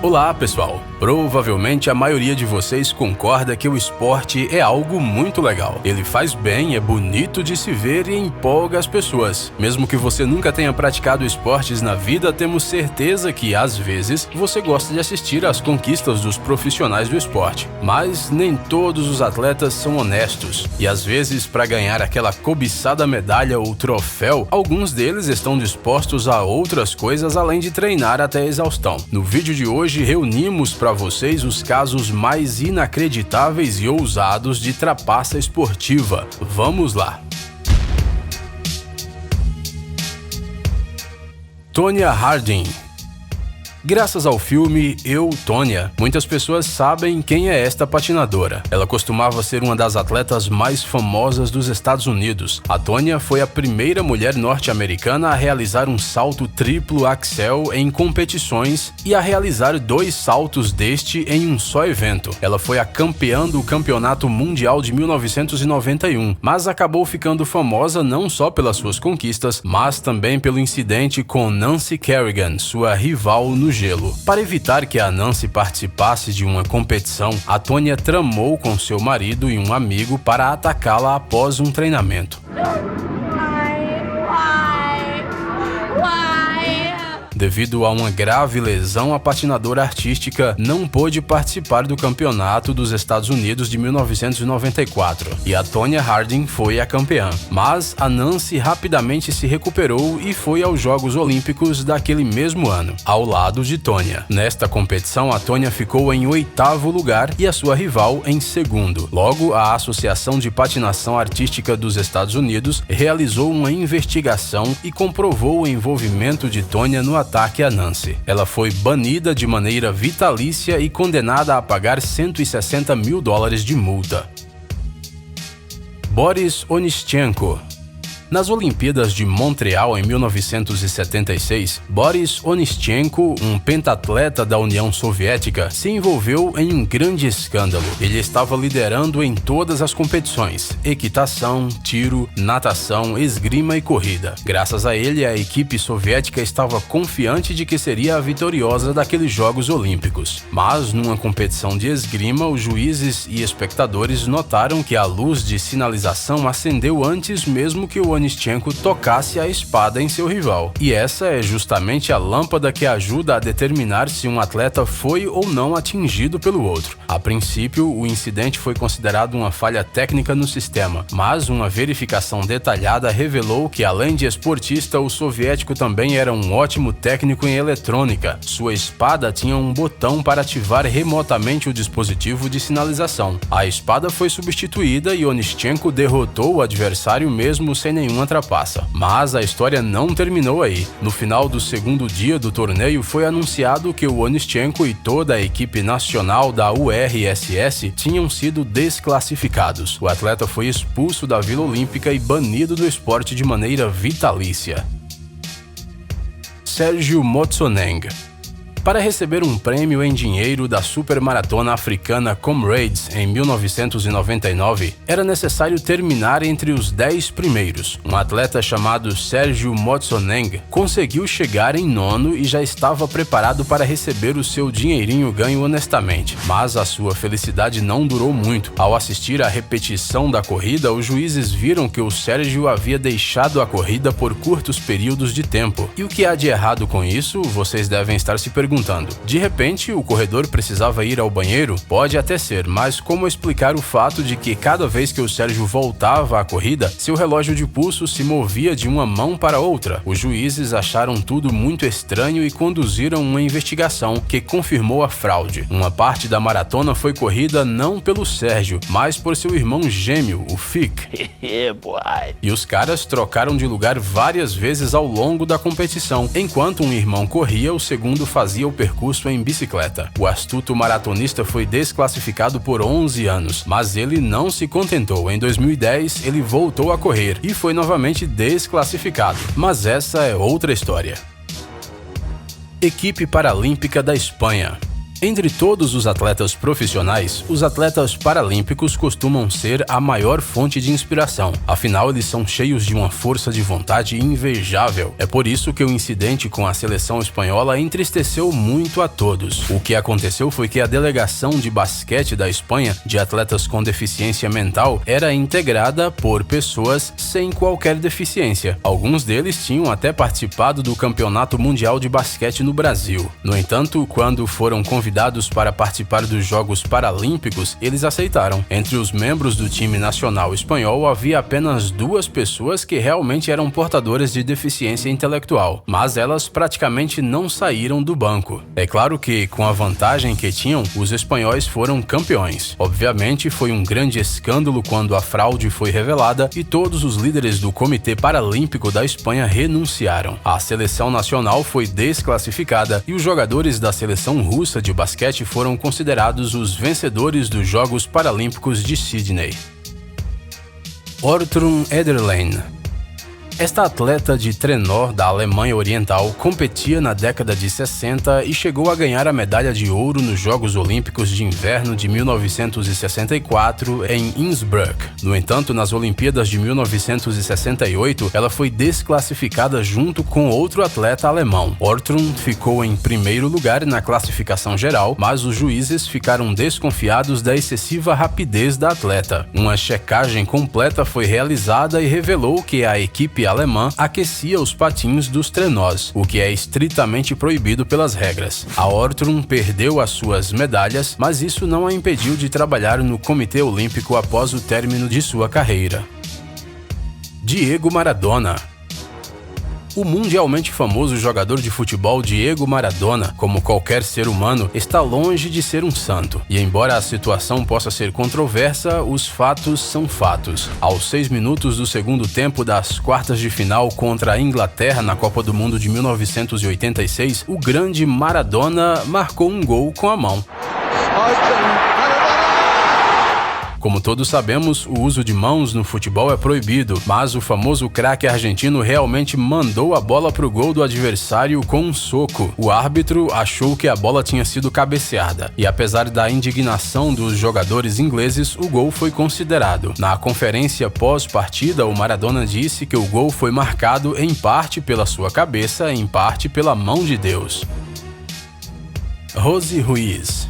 Olá, pessoal! Provavelmente a maioria de vocês concorda que o esporte é algo muito legal. Ele faz bem, é bonito de se ver e empolga as pessoas. Mesmo que você nunca tenha praticado esportes na vida, temos certeza que, às vezes, você gosta de assistir às conquistas dos profissionais do esporte. Mas nem todos os atletas são honestos. E às vezes, para ganhar aquela cobiçada medalha ou troféu, alguns deles estão dispostos a outras coisas além de treinar até a exaustão. No vídeo de hoje, reunimos para vocês os casos mais inacreditáveis e ousados de trapaça esportiva. Vamos lá! Tonya Harding. Graças ao filme Eu, Tonya, muitas pessoas sabem quem é esta patinadora. Ela costumava ser uma das atletas mais famosas dos Estados Unidos. A Tonya foi a primeira mulher norte-americana a realizar um salto triplo axel em competições e a realizar 2 saltos deste em um só evento. Ela foi a campeã do Campeonato Mundial de 1991, mas acabou ficando famosa não só pelas suas conquistas, mas também pelo incidente com Nancy Kerrigan, sua rival no gelo. Para evitar que a Nancy participasse de uma competição, a Tonya tramou com seu marido e um amigo para atacá-la após um treinamento. Devido a uma grave lesão, a patinadora artística não pôde participar do Campeonato dos Estados Unidos de 1994 e a Tonya Harding foi a campeã. Mas a Nancy rapidamente se recuperou e foi aos Jogos Olímpicos daquele mesmo ano, ao lado de Tonya. Nesta competição, a Tonya ficou em 8º lugar e a sua rival em 2º. Logo, a Associação de Patinação Artística dos Estados Unidos realizou uma investigação e comprovou o envolvimento de Tonya no ataque a Nancy. Ela foi banida de maneira vitalícia e condenada a pagar $160 mil de multa. Boris Onischenko. Nas Olimpíadas de Montreal em 1976, Boris Onischenko, um pentatleta da União Soviética, se envolveu em um grande escândalo. Ele estava liderando em todas as competições: equitação, tiro, natação, esgrima e corrida. Graças a ele, a equipe soviética estava confiante de que seria a vitoriosa daqueles Jogos Olímpicos. Mas, numa competição de esgrima, os juízes e espectadores notaram que a luz de sinalização acendeu antes mesmo que o Onischenko tocasse a espada em seu rival. E essa é justamente a lâmpada que ajuda a determinar se um atleta foi ou não atingido pelo outro. A princípio, o incidente foi considerado uma falha técnica no sistema, mas uma verificação detalhada revelou que, além de esportista, o soviético também era um ótimo técnico em eletrônica. Sua espada tinha um botão para ativar remotamente o dispositivo de sinalização. A espada foi substituída e Onischenko derrotou o adversário mesmo sem nenhuma trapaça. Mas a história não terminou aí. No final do 2º dia do torneio, foi anunciado que o Onischenko e toda a equipe nacional da URSS tinham sido desclassificados. O atleta foi expulso da Vila Olímpica e banido do esporte de maneira vitalícia. Sergio Motsoneng. Para receber um prêmio em dinheiro da supermaratona africana Comrades em 1999, era necessário terminar entre os 10 primeiros. Um atleta chamado Sergio Motsoneng conseguiu chegar em 9º e já estava preparado para receber o seu dinheirinho ganho honestamente. Mas a sua felicidade não durou muito. Ao assistir à repetição da corrida, os juízes viram que o Sergio havia deixado a corrida por curtos períodos de tempo. E o que há de errado com isso, vocês devem estar se perguntando. De repente, o corredor precisava ir ao banheiro? Pode até ser, mas como explicar o fato de que cada vez que o Sérgio voltava à corrida, seu relógio de pulso se movia de uma mão para outra? Os juízes acharam tudo muito estranho e conduziram uma investigação que confirmou a fraude. Uma parte da maratona foi corrida não pelo Sérgio, mas por seu irmão gêmeo, o Fick. E os caras trocaram de lugar várias vezes ao longo da competição. Enquanto um irmão corria, o segundo fazia o percurso em bicicleta. O astuto maratonista foi desclassificado por 11 anos, mas ele não se contentou. Em 2010, ele voltou a correr e foi novamente desclassificado. Mas essa é outra história. Equipe Paralímpica da Espanha. Entre todos os atletas profissionais, os atletas paralímpicos costumam ser a maior fonte de inspiração. Afinal, eles são cheios de uma força de vontade invejável. É por isso que o incidente com a seleção espanhola entristeceu muito a todos. O que aconteceu foi que a delegação de basquete da Espanha, de atletas com deficiência mental, era integrada por pessoas sem qualquer deficiência. Alguns deles tinham até participado do Campeonato Mundial de Basquete no Brasil. No entanto, quando foram convidados para participar dos Jogos Paralímpicos, eles aceitaram. Entre os membros do time nacional espanhol havia apenas 2 pessoas que realmente eram portadoras de deficiência intelectual, mas elas praticamente não saíram do banco. É claro que, com a vantagem que tinham, os espanhóis foram campeões. Obviamente, foi um grande escândalo quando a fraude foi revelada e todos os líderes do Comitê Paralímpico da Espanha renunciaram. A seleção nacional foi desclassificada e os jogadores da seleção russa de basquete foram considerados os vencedores dos Jogos Paralímpicos de Sydney. Ortrun Ederlein. Esta atleta de trenó da Alemanha Oriental competia na década de 60 e chegou a ganhar a medalha de ouro nos Jogos Olímpicos de Inverno de 1964 em Innsbruck. No entanto, nas Olimpíadas de 1968, ela foi desclassificada junto com outro atleta alemão. Ortrun ficou em primeiro lugar na classificação geral, mas os juízes ficaram desconfiados da excessiva rapidez da atleta. Uma checagem completa foi realizada e revelou que a equipe alemã aquecia os patins dos trenós, o que é estritamente proibido pelas regras. A Ortrun perdeu as suas medalhas, mas isso não a impediu de trabalhar no Comitê Olímpico após o término de sua carreira. Diego Maradona. O mundialmente famoso jogador de futebol Diego Maradona, como qualquer ser humano, está longe de ser um santo. E embora a situação possa ser controversa, os fatos são fatos. Aos 6 minutos do segundo tempo das quartas de final contra a Inglaterra na Copa do Mundo de 1986, o grande Maradona marcou um gol com a mão. Como todos sabemos, o uso de mãos no futebol é proibido, mas o famoso craque argentino realmente mandou a bola pro gol do adversário com um soco. O árbitro achou que a bola tinha sido cabeceada, e apesar da indignação dos jogadores ingleses, o gol foi considerado. Na conferência pós-partida, o Maradona disse que o gol foi marcado em parte pela sua cabeça, em parte pela mão de Deus. Rose Ruiz.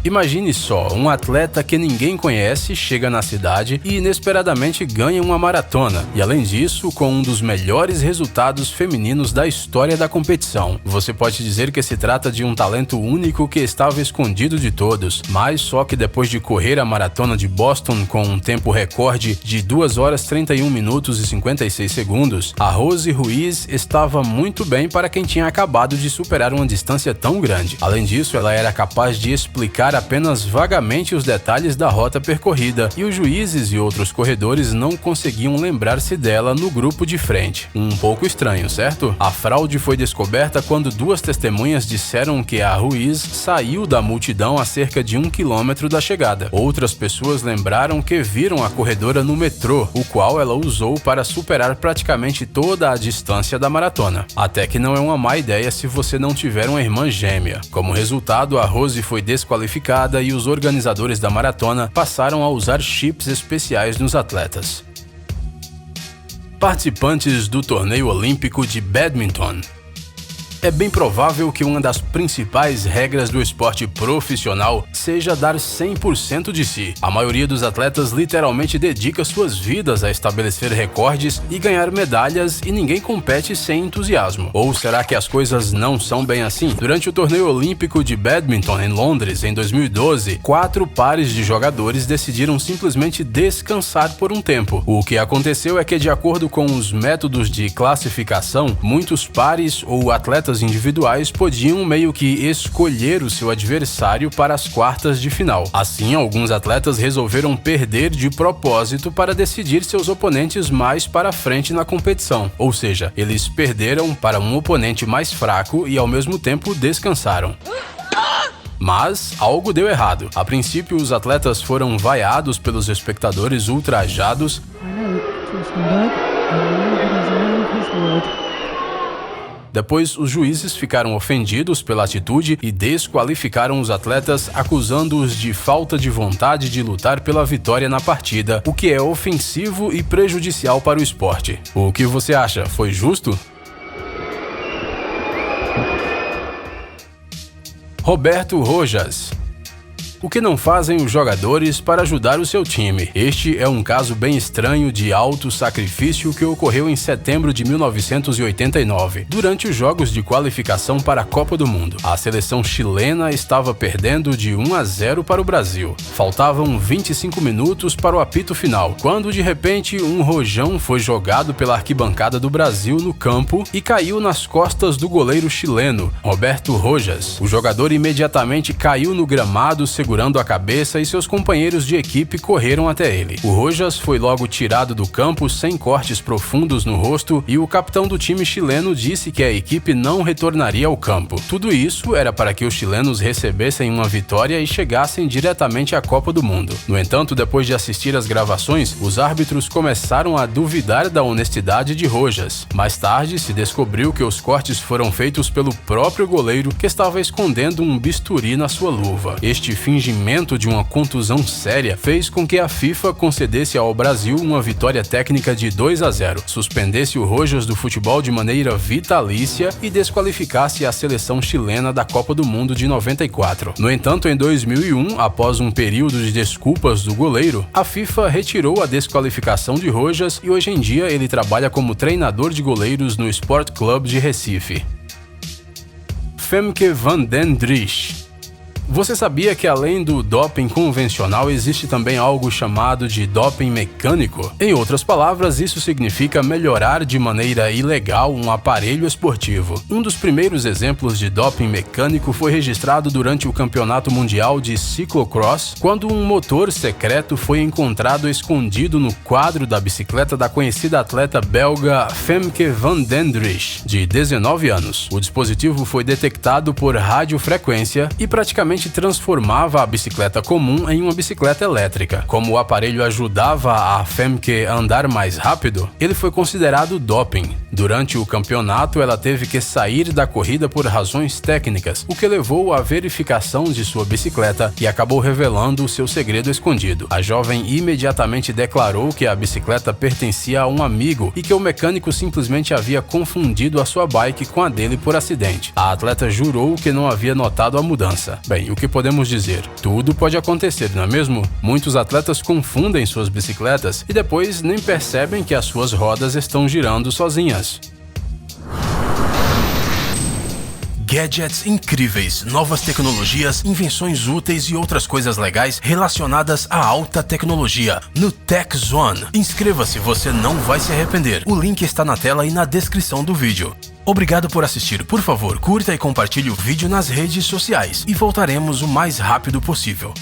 Imagine só, um atleta que ninguém conhece chega na cidade e inesperadamente ganha uma maratona, e além disso, com um dos melhores resultados femininos da história da competição. Você pode dizer que se trata de um talento único que estava escondido de todos, mas só que depois de correr a maratona de Boston com um tempo recorde de 2 horas 31 minutos e 56 segundos, a Rose Ruiz estava muito bem para quem tinha acabado de superar uma distância tão grande. Além disso, ela era capaz de explicar apenas vagamente os detalhes da rota percorrida, e os juízes e outros corredores não conseguiam lembrar-se dela no grupo de frente. Um pouco estranho, certo? A fraude foi descoberta quando 2 testemunhas disseram que a Ruiz saiu da multidão a cerca de 1 quilômetro da chegada. Outras pessoas lembraram que viram a corredora no metrô, o qual ela usou para superar praticamente toda a distância da maratona. Até que não é uma má ideia se você não tiver uma irmã gêmea. Como resultado, a Rose foi desqualificada e os organizadores da maratona passaram a usar chips especiais nos atletas. Participantes do torneio olímpico de badminton. É bem provável que uma das principais regras do esporte profissional seja dar 100% de si. A maioria dos atletas literalmente dedica suas vidas a estabelecer recordes e ganhar medalhas, e ninguém compete sem entusiasmo. Ou será que as coisas não são bem assim? Durante o torneio olímpico de badminton em Londres, em 2012, 4 pares de jogadores decidiram simplesmente descansar por um tempo. O que aconteceu é que, de acordo com os métodos de classificação, muitos pares ou atletas individuais podiam meio que escolher o seu adversário para as quartas de final. Assim, alguns atletas resolveram perder de propósito para decidir seus oponentes mais para frente na competição. Ou seja, eles perderam para um oponente mais fraco e ao mesmo tempo descansaram. Mas algo deu errado. A princípio, os atletas foram vaiados pelos espectadores ultrajados. Depois, os juízes ficaram ofendidos pela atitude e desqualificaram os atletas, acusando-os de falta de vontade de lutar pela vitória na partida, o que é ofensivo e prejudicial para o esporte. O que você acha? Foi justo? Roberto Rojas. O que não fazem os jogadores para ajudar o seu time? Este é um caso bem estranho de alto sacrifício que ocorreu em setembro de 1989, durante os jogos de qualificação para a Copa do Mundo. A seleção chilena estava perdendo de 1-0 para o Brasil. Faltavam 25 minutos para o apito final, quando de repente um rojão foi jogado pela arquibancada do Brasil no campo e caiu nas costas do goleiro chileno, Roberto Rojas. O jogador imediatamente caiu no gramado segurando a cabeça e seus companheiros de equipe correram até ele. O Rojas foi logo tirado do campo sem cortes profundos no rosto e o capitão do time chileno disse que a equipe não retornaria ao campo. Tudo isso era para que os chilenos recebessem uma vitória e chegassem diretamente à Copa do Mundo. No entanto, depois de assistir às gravações, os árbitros começaram a duvidar da honestidade de Rojas. Mais tarde, se descobriu que os cortes foram feitos pelo próprio goleiro que estava escondendo um bisturi na sua luva. Este fingimento de uma contusão séria fez com que a FIFA concedesse ao Brasil uma vitória técnica de 2-0, suspendesse o Rojas do futebol de maneira vitalícia e desqualificasse a seleção chilena da Copa do Mundo de 94. No entanto, em 2001, após um período de desculpas do goleiro, a FIFA retirou a desqualificação de Rojas e hoje em dia ele trabalha como treinador de goleiros no Sport Club de Recife. Femke van den Driesche. Você sabia que além do doping convencional existe também algo chamado de doping mecânico? Em outras palavras, isso significa melhorar de maneira ilegal um aparelho esportivo. Um dos primeiros exemplos de doping mecânico foi registrado durante o Campeonato Mundial de Ciclocross, quando um motor secreto foi encontrado escondido no quadro da bicicleta da conhecida atleta belga Femke van den Driesche, de 19 anos. O dispositivo foi detectado por radiofrequência e praticamente transformava a bicicleta comum em uma bicicleta elétrica. Como o aparelho ajudava a Femke a andar mais rápido, ele foi considerado doping. Durante o campeonato, ela teve que sair da corrida por razões técnicas, o que levou à verificação de sua bicicleta e acabou revelando o seu segredo escondido. A jovem imediatamente declarou que a bicicleta pertencia a um amigo e que o mecânico simplesmente havia confundido a sua bike com a dele por acidente. A atleta jurou que não havia notado a mudança. Bem, o que podemos dizer? Tudo pode acontecer, não é mesmo? Muitos atletas confundem suas bicicletas e depois nem percebem que as suas rodas estão girando sozinhas. Gadgets incríveis, novas tecnologias, invenções úteis e outras coisas legais relacionadas à alta tecnologia no Tech Zone. Inscreva-se, você não vai se arrepender. O link está na tela e na descrição do vídeo. Obrigado por assistir. Por favor, curta e compartilhe o vídeo nas redes sociais e voltaremos o mais rápido possível.